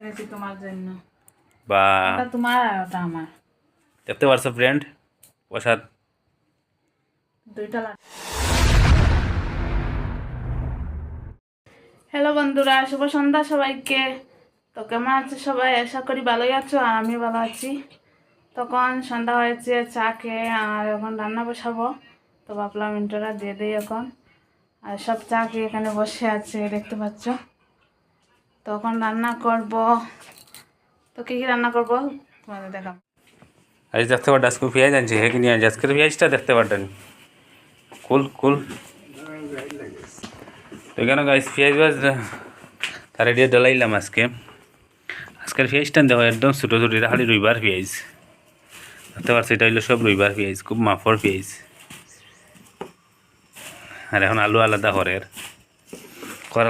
এনেছি তোমার জন্য। বা ওটা তোমার আর ওটা আমার। দেখতে পারছো ফ্রেন্ড, প্রসাদ। দুইটা হ্যালো বন্ধুরা, শুভ সন্ধ্যা সবাইকে। তো কেমন আছে সবাই? আশা করি ভালোই আছো, আর আমি ভালো আছি। তখন সন্ধ্যা হয়েছে, চা খেয়ে আর এখন রান্না বসাবো। তো ভাবলাম ইন্টারটা দিয়ে দিই এখন। আর সব চা খেয়ে এখানে বসে আছে, দেখতে পাচ্ছ। তখন রান্না করব। তো কী কী রান্না করব তোমাদের দেখাবো। আজ দেখতে পারো আজকে পেঁয়াজ আনছি, হ্যাঁ কিনে আনছি। আজকের পেঁয়াজটা দেখতে পারতেন কুল কুল। তো কেন গাইস পেঁয়াজ তার দিয়ে ডলাইলাম আজকে। আজকের পেঁয়াজটা দেখো একদম ছোটো ছোটো, এটা খালি রবিবার পেঁয়াজ। দেখতে পারছো, এটা হইলো সব রবিবার পেঁয়াজ, খুব মাফর পেঁয়াজ। আর এখন আলু আলাদা করের,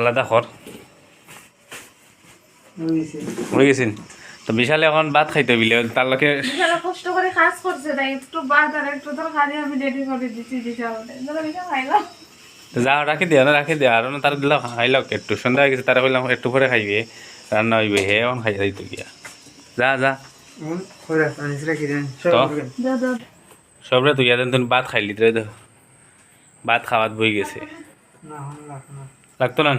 আলাদা কর হয়ে গেছেন। তো বিশাল এখন ভাত খাইতে বিলে তার লোকে কষ্ট করে কাজ করছে, তাই একটু ভাত আর একটু তরকারি আমি রেডি করে দিচ্ছি বিশালতে। খাইলাম। তো যা রাখি দেওয়া না, রাখি দেওয়া আর না, তার দিলাম খাইলাম একটু সন্ধ্যা হয়ে গেছে, তারা কইলাম একটু পরে খাইবে, রান্না হইবে, হে এখন খাই যাইতো গিয়া। যা যা তো সবরে তুই ইয়াদের তুমি ভাত খাইলি তো, ভাত খাওয়াত বই গেছে লাগতো না,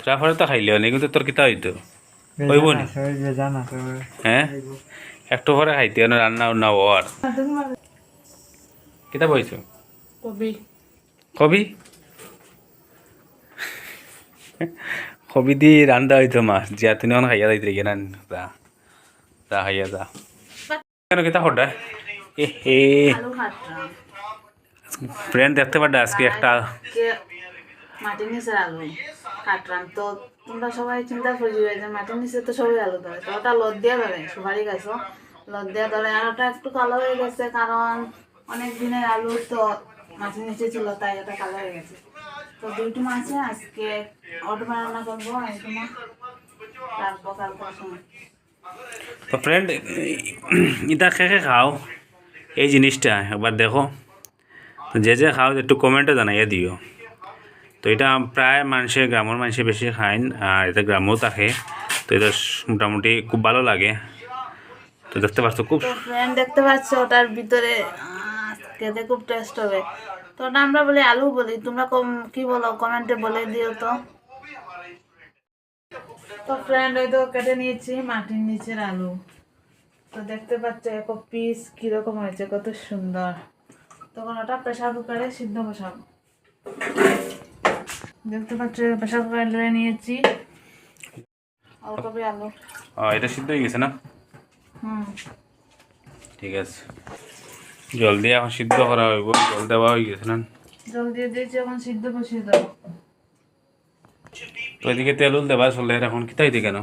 তারপরে তো খাইলে অনেক, কিন্তু তোর কিতা হইতো হইব নি? হ্যাঁ একটু পরে খাইতে রান্না না ওর কিতা বইছো কবি কবি কবি দি রান্দা হইতো মাছ যা তুমি এখন খাইয়া যাইতে গিয়ে না, যা যা খাইয়া যা। কেন কিতা হঠাৎ এ হে আলু খাটলাম। ফ্রেন্ড দেখতে পারটা আজকে একটা মাটির নিচের আলু কাটলাম। তো তোমরা সবাই চিন্তা করবে যে মাটির নিচে তো সবাই আলু ধরে, তো ওটা লদ দিয়ে ধরে, সুপারি গাছও লদ দিয়ে ধরে। আর ওটা একটু কালো হয়ে গেছে, কারণ অনেক দিনের আলু তো মাটির নিচে ছিল, তাই ওটা কালো হয়ে গেছে। তো দুইটি মাছে আজকে অটো রান্না করবো, একটু রাখবো কালকে সময়। তো ফ্রেন্ড এটা খেয়ে খাও এই জিনিসটা একবার দেখো। তো যে যে খাও একটু কমেন্টে জানাইয়া দিও। তো এটা প্রায় মানুষে গ্রামের মানুষে বেশি খায়, আর এটা গ্রামেও থাকে। তো এটা মোটামুটি খুব ভালো লাগে। তো দেখতে পাচ্ছ খুব ফ্রেন্ড দেখতে পাচ্ছ ওটার ভিতরে খেতে খুব টেস্ট হবে। তো ওটা আমরা বলি আলু বলি, তোমরা কি বলো কমেন্টে বলে দিও তো। তো ফ্রেন্ড ওই তো কেটে নিয়েছি মাটির নিচের আলু। তো দেখতে পাচ্ছ এক পিস কিরকম হয়েছে, কত সুন্দর। তখন ওটা প্রেশার কুকারে সিদ্ধ বসাবো। দেখতে পাচ্ছ প্রেশার কুকারে নিয়েছি ওলকপি আলু। এটা সিদ্ধ হয়ে গেছে না? হুম, ঠিক আছে, জল দিয়ে এখন সিদ্ধ করা হইব, জল দেওয়া হয়ে গেছে না? জল দিয়ে দিয়েছি, এখন সিদ্ধ বসিয়ে দেবো। তো এদিকে তেল উল দেওয়া চলে, এখন কিতা হইতে কেন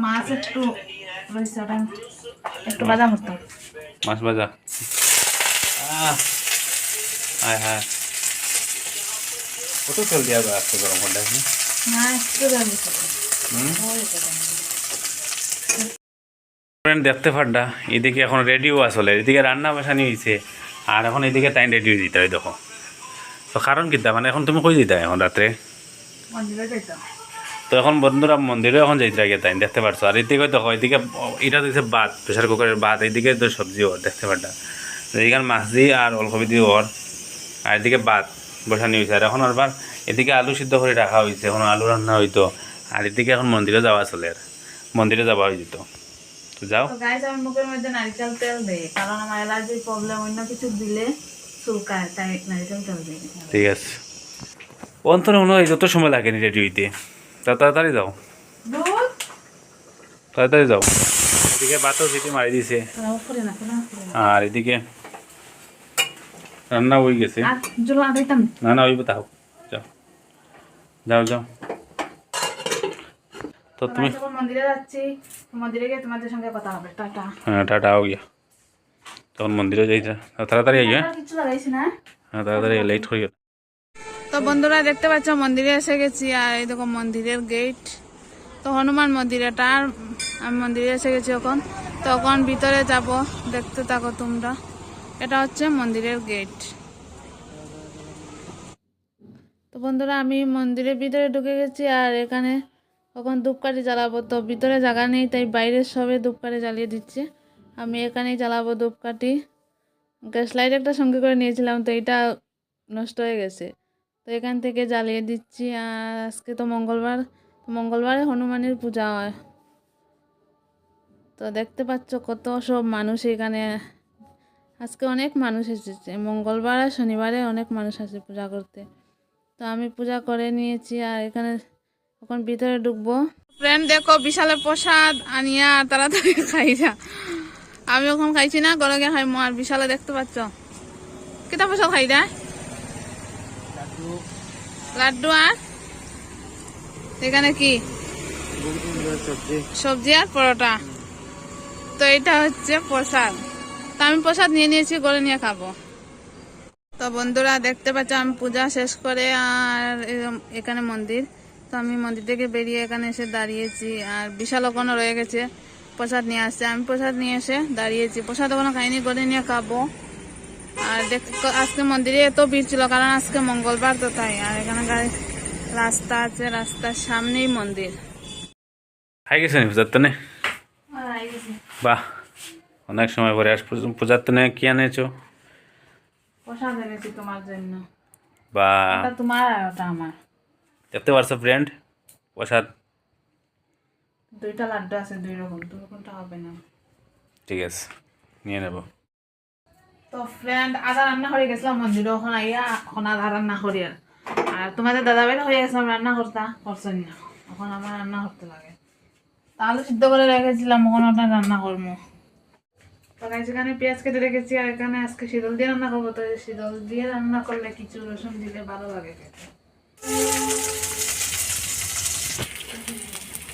মাছ একটু রয়েছে, ওটা একটু বাদাম হতো। মাছ ভাজা হ্যাঁ হ্যাঁ, কত তেল দিয়া আসতে গরম করলে এখন? না একটু দাম দিতে ফ্রেন্ড দেখতে পারডা এদিকে এখন রেডিও আসলে, এদিকে রান্না বসানি হয়েছে, আর এখন এদিকে টাইম রেডিও দিতে হয় দেখো। তো কারণ কিতা মানে এখন তুমি কই দিতা এখন রাত্রে? মন্দিরে যেতাম। তো এখন বন্ধুরা মন্দিরে এখন যাইতে আগে তাই দেখতে পারছো। আর এদিকে দেখো, এদিকে এটা দিচ্ছে ভাত, প্রেশার কুকারের ভাত, এইদিকে তো সবজি ওর দেখতে পারটা, এদিকে মাছ দিয়ে আর ওলকপি দিয়ে ওর, আর এদিকে ভাত বসানি হয়েছে। আর এখন আবার এদিকে আলু সিদ্ধ করে রাখা হয়েছে, এখন আলু রান্না হইতো। আর এদিকে এখন মন্দিরে যাওয়া চলে, আর মন্দিরে যাওয়া হয়ে যেত। তো যাও। তো গাইস আমি মুখের মধ্যে নারকেল তেল দেই, কারণ আমার অ্যালার্জির প্রবলেম, অন্য কিছু দিলে চুলকায়, তাই নারকেল তেল দিই। ঠিক আছে, অন্তর মনে হয় যত সময় লাগেনি রেডি হইতে, তাড়াতাড়ি যাও, তাড়াতাড়ি যাও। এদিকে ভাতও সিটি মারি দিছে, আর এদিকে রান্না হয়ে গেছে। না না হইব, তাও যাও যাও যাও। তো তুমি মন্দিরে যাচ্ছি, মন্দিরে গিয়ে তোমাদের সঙ্গে কথা হবে। টাটা। হ্যাঁ টাটা হো গিয়া, তখন মন্দিরে যাই, তাড়াতাড়ি আইয়া। কিছু লাগাইছি না, হ্যাঁ তাড়াতাড়ি লেট হয়ে গেল। তো বন্ধুরা দেখতে পাচ্ছ মন্দিরে এসে গেছি, আর এই দেখো মন্দিরের গেট। তো হনুমান মন্দির এটা, আর আমি মন্দিরে এসে গেছি এখন। তখন ভিতরে যাব, দেখতে থাকো তোমরা। এটা হচ্ছে মন্দিরের গেট। তো বন্ধুরা আমি মন্দিরের ভিতরে ঢুকে গেছি, আর এখানে এখন ধূপকাঠি জ্বালাবো, তো ভিতরে জায়গা নেই তাই বাইরে সবে ধূপকাঠি জ্বালিয়ে দিচ্ছে। আমি এখানেই জ্বালাবো ধূপকাঠি। গ্যাস লাইট একটা সঙ্গে করে নিয়েছিলাম, তো এটা নষ্ট হয়ে গেছে, তো এখান থেকে জ্বালিয়ে দিচ্ছি। আর আজকে তো মঙ্গলবার, মঙ্গলবারে হনুমানের পূজা হয়। তো দেখতে পাচ্ছ কত সব মানুষ এখানে, আজকে অনেক মানুষ এসেছে। মঙ্গলবার আর শনিবারে অনেক মানুষ আসে পূজা করতে। তো আমি পূজা করে নিয়েছি আর এখানে এখন ভিতরে ঢুকবো। ফ্রেন্ড দেখো বিশালের প্রসাদ আনিয়া তাড়াতাড়ি খাই যা। আমি এখন খাইছি না, ঘরে গিয়ে খাইমো। আর বিশালে দেখতে পাচ্ছ কিতা প্রসাদ খাই দেয়, লাড্ডু। আর এখানে কি সবজি আর পরোটা। তো এটা হচ্ছে প্রসাদ। তো আমি প্রসাদ নিয়ে নিয়েছি, ঘরে নিয়ে খাবো। তো বন্ধুরা দেখতে পাচ্ছ আমি পূজা শেষ করে আর এখানে মন্দির, তো আমি মন্দির থেকে বেরিয়ে এখানে এসে দাঁড়িয়েছি। আর বিশাল ওখানে রয়ে গেছে, প্রসাদ নিয়ে আসছে। আমি প্রসাদ নিয়ে এসে দাঁড়িয়েছি, প্রসাদ ওখানে খাইনি, ঘরে নিয়ে খাবো। আর আজকে মন্দিরে এত ভিড় ছিল কারণ আজকে মঙ্গলবার, তো তাই। আর এখানে রাস্তা আছে, রাস্তার সামনেই মন্দির। খাই গেছেন পূজার তনে? বাহ, অনেক সময় পরে আজ পূজার তনে কি আনেছো? প্রসাদ এনেছি তোমার জন্য। বা ওটা তোমার আর ওটা আমার। দেখতে পারছো ফ্রেন্ড, প্রসাদ। দুইটা লাড্ডু আছে দুই রকম, দুই রকমটা হবে না। ঠিক আছে, নিয়ে নেব। তো ফ্রেন্ড আদা রান্না করে গেছিলাম মন্দিরে, ওখানে আইয়া এখন আদা রান্না করি। আর তোমাদের দাদা ভাই হয়ে গেছিলাম রান্না করতা, করছেন না, এখন আমার রান্না করতে লাগে। তাহলে সিদ্ধ করে রেখেছিলাম, ওখানে ওটা রান্না করবো। তো এখানে পেঁয়াজ কেটে রেখেছি আর এখানে আজকে শীতল দিয়ে রান্না করবো। তো শীতল দিয়ে রান্না করলে কিছু রসুন দিলে ভালো লাগে খেতে।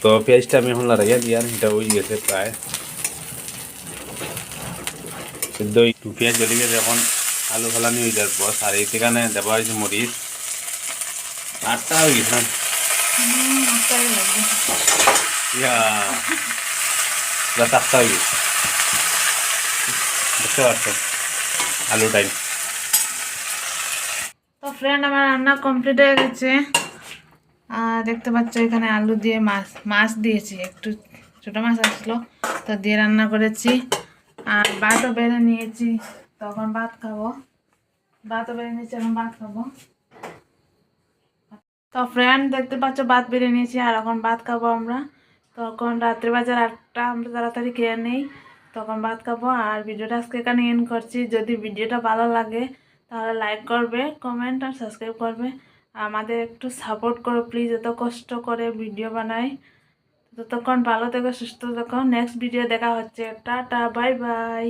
তো পেঁয়াজটা আমি এখন লাগাইয়া দিয়ে আর এটা হয়ে গেছে প্রায় সিদ্ধ। একটু পেঁয়াজ জ্বলে গেছে, এখন আলু ফালানি হয়ে যাওয়ার পর আর এইখানে দেওয়া হয়েছে মরিচ। আটটা হয়ে গেছে না? ইয়া চারটা হয়ে গেছে, বুঝতে পারছো আলু টাইম। তো ফ্রেন্ড আমার রান্না কমপ্লিট হয়ে গেছে। আর দেখতে পাচ্ছ এখানে আলু দিয়ে মাছ দিয়েছি, একটু ছোট মাছ আসলো তো দিয়ে রান্না করেছি। আর ভাতও বেড়ে নিয়েছি, তখন ভাত খাবো। ভাতও বেড়ে নিয়েছি, এখন ভাত খাবো। তো ফ্রেন্ড দেখতে পাচ্ছ ভাত বেড়ে নিয়েছি আর এখন ভাত খাবো আমরা। তখন রাত্রে বাজার 8টা, আমরা তাড়াতাড়ি খেয়ে নেই, তখন ভাত খাবো। আর ভিডিওটা আজকে এখানে এন্ড করছি। যদি ভিডিওটা ভালো লাগে তাহলে লাইক করবে, কমেন্ট আর সাবস্ক্রাইব করবে। আমাদের একটু সাপোর্ট করো প্লিজ, এত কষ্ট করে ভিডিও বানাই। ততক্ষণ ভালো থেকো, সুস্থ থেকো। নেক্সট ভিডিও দেখা হচ্ছে। Tata, bye bye.